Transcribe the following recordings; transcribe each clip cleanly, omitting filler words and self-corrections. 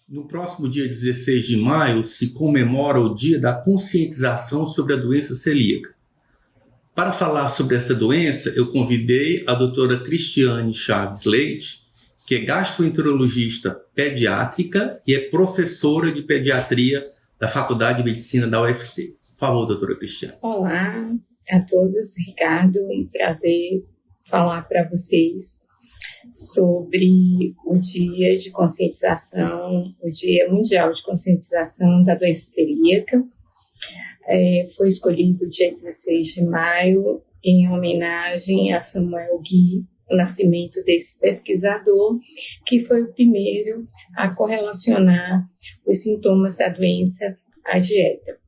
No próximo dia 16 de maio se comemora o Dia da Conscientização sobre a Doença Celíaca. Para falar sobre essa doença, eu convidei a doutora Cristiane Chaves Leite, que é gastroenterologista pediátrica e é professora de pediatria da Faculdade de Medicina da UFC. Por favor, doutora Cristiane. Olá a todos, Ricardo, um prazer falar para vocês sobre o Dia de Conscientização, o Dia Mundial de Conscientização da Doença Celíaca. Foi escolhido o dia 16 de maio em homenagem a Samuel Gui, o nascimento desse pesquisador, que foi o primeiro a correlacionar os sintomas da doença à dieta.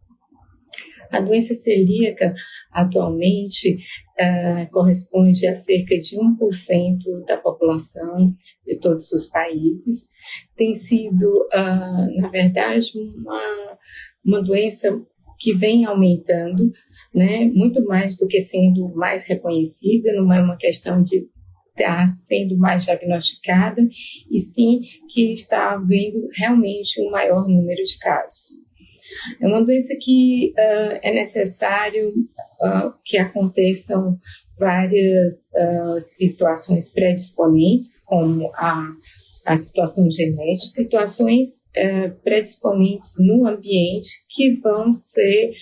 A doença celíaca, atualmente, corresponde a cerca de 1% da população de todos os países. Tem sido, na verdade, uma doença que vem aumentando, né, muito mais do que sendo mais reconhecida, não é uma questão de estar sendo mais diagnosticada, e sim que está havendo realmente um maior número de casos. É uma doença que é necessário que aconteçam várias situações predisponentes, como a situação genética, situações predisponentes no ambiente que vão ser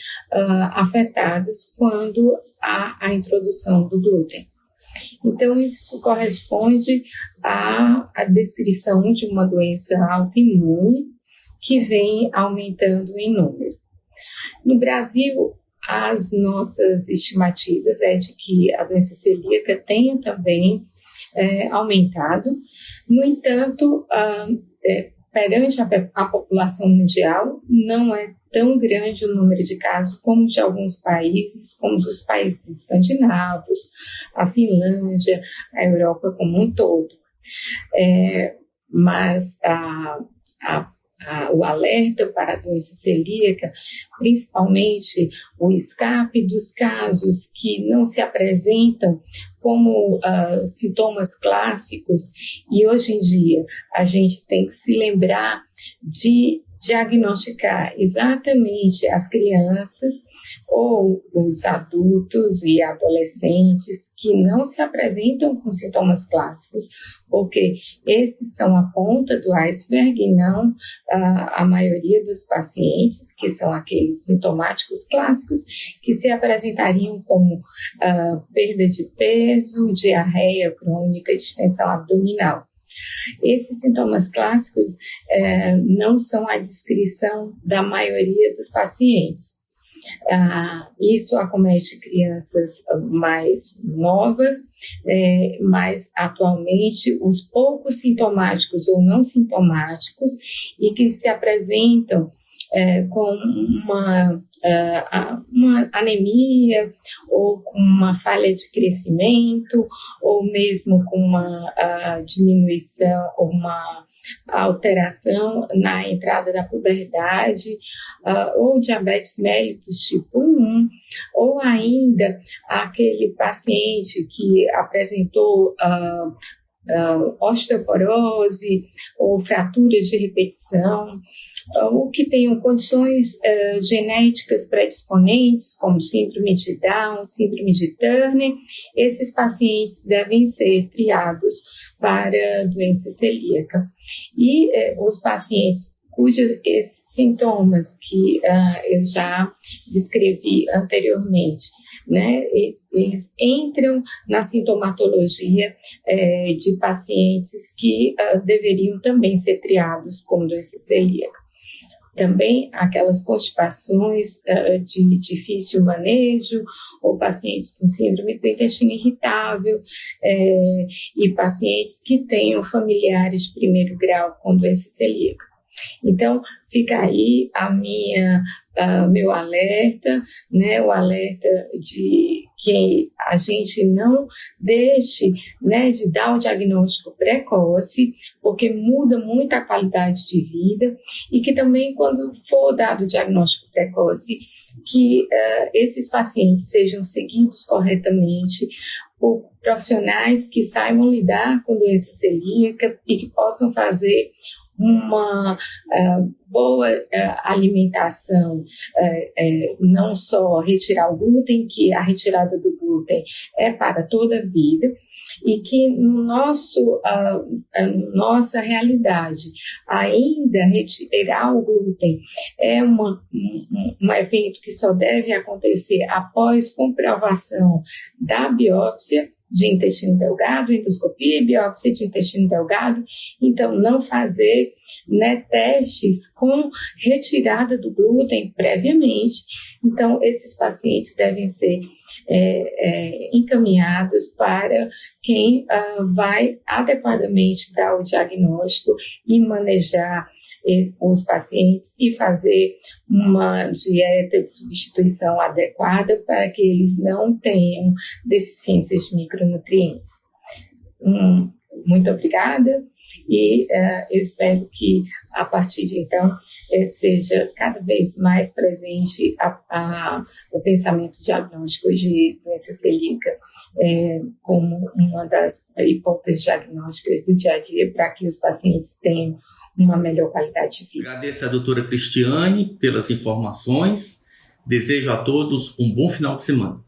afetadas quando há a introdução do glúten. Então, isso corresponde à descrição de uma doença autoimune que vem aumentando em número. No Brasil, as nossas estimativas é de que a doença celíaca tenha também aumentado. No entanto, perante a população mundial, não é tão grande o número de casos como de alguns países, como os países escandinavos, a Finlândia, a Europa como um todo. Mas o alerta para a doença celíaca, principalmente o escape dos casos que não se apresentam como sintomas clássicos, e hoje em dia a gente tem que se lembrar de diagnosticar exatamente as crianças ou os adultos e adolescentes que não se apresentam com sintomas clássicos, porque esses são a ponta do iceberg e não a maioria dos pacientes, que são aqueles sintomáticos clássicos, que se apresentariam como perda de peso, diarreia crônica, distensão abdominal. Esses sintomas clássicos não são a descrição da maioria dos pacientes. Isso acomete crianças mais novas, mas atualmente os poucos sintomáticos ou não sintomáticos e que se apresentam com uma anemia ou com uma falha de crescimento ou mesmo com uma diminuição ou uma alteração na entrada da puberdade, ou diabetes mellitus tipo 1, ou ainda aquele paciente que apresentou osteoporose ou fraturas de repetição, ou que tenham condições genéticas predisponentes, como síndrome de Down, síndrome de Turner. Esses pacientes devem ser triados para doença celíaca. E os pacientes cujos esses sintomas que eu já descrevi anteriormente, né, eles entram na sintomatologia de pacientes que deveriam também ser triados como doença celíaca. Também aquelas constipações de difícil manejo, ou pacientes com síndrome do intestino irritável, e pacientes que tenham familiares de primeiro grau com doença celíaca. Então, fica aí meu alerta, né, o alerta de que a gente não deixe, né, de dar o diagnóstico precoce, porque muda muito a qualidade de vida, e que também, quando for dado o diagnóstico precoce, que esses pacientes sejam seguidos corretamente por profissionais que saibam lidar com doença celíaca e que possam fazer uma boa alimentação, não só retirar o glúten, que a retirada do glúten é para toda a vida, e que nossa realidade, ainda retirar o glúten é um evento que só deve acontecer após comprovação da biópsia de intestino delgado, endoscopia e biópsia de intestino delgado. Então, não fazer testes com retirada do glúten previamente. Então, esses pacientes devem ser encaminhados para quem vai adequadamente dar o diagnóstico e manejar os pacientes e fazer uma dieta de substituição adequada para que eles não tenham deficiências de micronutrientes. Muito obrigada e eu espero que a partir de então seja cada vez mais presente o pensamento diagnóstico de doença celíaca como uma das hipóteses diagnósticas do dia a dia para que os pacientes tenham uma melhor qualidade de vida. Agradeço a doutora Cristiane pelas informações. Desejo a todos um bom final de semana.